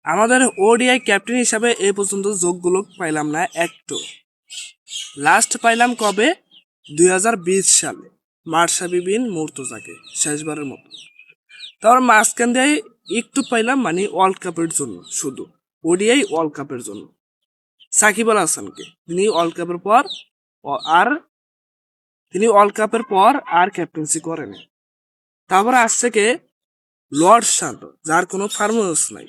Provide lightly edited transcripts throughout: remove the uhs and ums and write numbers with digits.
আমাদের ODI captain হিসাবে এই পর্যন্ত যোগ্য লোক পাইলাম না একটু। লাস্ট পাইলাম কবে? 2020 সালে মার্শাবি বিন মুর্তজাকে শেষবারের মতো। তারপর মাঝখান দিয়ে একটু পাইলাম, মানে ওয়ার্ল্ড কাপের জন্য, শুধু ওডিআই ওয়ার্ল্ড কাপের জন্য সাকিব আল হাসানকে। তিনি ওয়ার্ল্ড কাপের পর আর ক্যাপ্টেন্সি করেন। তারপরে আসছে কে? লর্ড শান্ত, যার কোনো পারফরমেন্স নাই।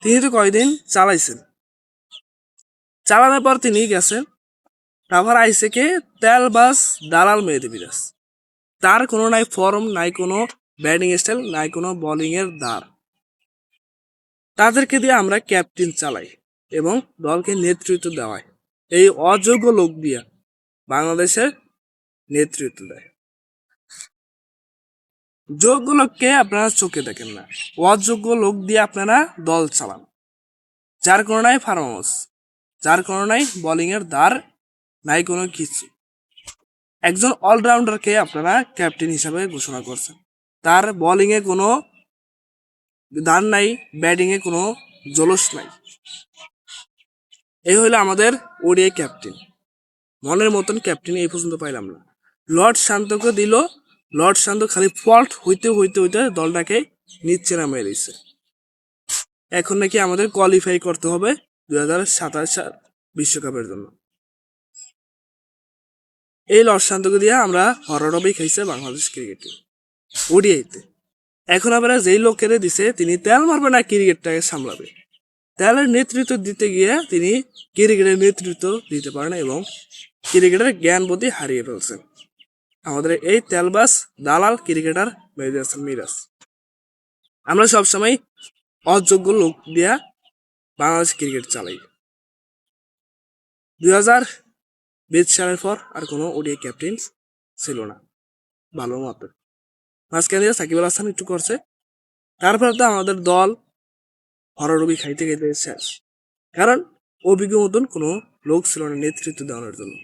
তিনি তো কয়দিন চালাইছেন, চালানোর পর তিনি গেছেন। তারপর আইসে কে? তেলবাস দালাল মেহেদী মিরাজ। তার কোনো নাই ফর্ম, নাই কোনো ব্যাটিং স্টাইল, নাই কোনো বোলিং এর দ্বার। তাদেরকে দিয়ে আমরা ক্যাপ্টেন চালাই এবং দলকে নেতৃত্ব দেওয়াই। এই অযোগ্য লোক দিয়া বাংলাদেশের নেতৃত্ব দেয়। যোগ্য লোককে আপনারা চোখে দেখেন না, অযোগ্য লোক দিয়ে আপনারা দল চালান, যার কোনো নাই ফার্মাস, যার কোনো নাই বোলিং এর দ্বার, নাই কোনো কিছু। একজন অলরাউন্ডারকে আপনারা ক্যাপ্টেন হিসাবে ঘোষণা করছেন, তার বোলিং এ কোনো দান নাই, ব্যাটিং এ কোনো জলস নাই। এই হইলো আমাদের ওডিআই ক্যাপ্টেন। মনের মতন ক্যাপ্টেন এই পর্যন্ত পাইলাম না। লর্ড শান্তকে দিল, লর্ড শান্ত খালি ফল্ট হইতে হইতে হইতে দলটাকে নিচে নামিয়ে দিচ্ছে। এখন নাকি আমাদের কোয়ালিফাই করতে হবে 2027 সাল বিশ্বকাপের জন্য। এই লর্ড শান্তকে দিয়ে আমরা হররবই খাইছে বাংলাদেশ ক্রিকেটে ওডিআইতে। এখন আবার যেই লোকের দিছে, তিনি তেল মারবে না ক্রিকেটটাকে সামলাবে। তেলের নেতৃত্ব দিতে গিয়ে তিনি ক্রিকেটের নেতৃত্ব দিতে পারেন এবং ক্রিকেটের জ্ঞান বুদ্ধি হারিয়ে ফেলছেন আমাদের এই তেলবাস দালাল ক্রিকেটার মেহেদী হাসান মিরাজ। আমরা সবসময় অযোগ্য লোক দিয়া বাংলাদেশ ক্রিকেট চালাই। 2020 সালের পর আর কোনো ওডিআই ক্যাপ্টেন ছিল না ভালো মতো। মাঝখানে দিয়ে সাকিব আল হাসান একটু করছে, তারপরে তো আমাদের দল হররবি খাইতে খাইতে শেষ, কারণ অভিজ্ঞ মতন কোনো লোক ছিল না নেতৃত্ব দেওয়ার জন্য।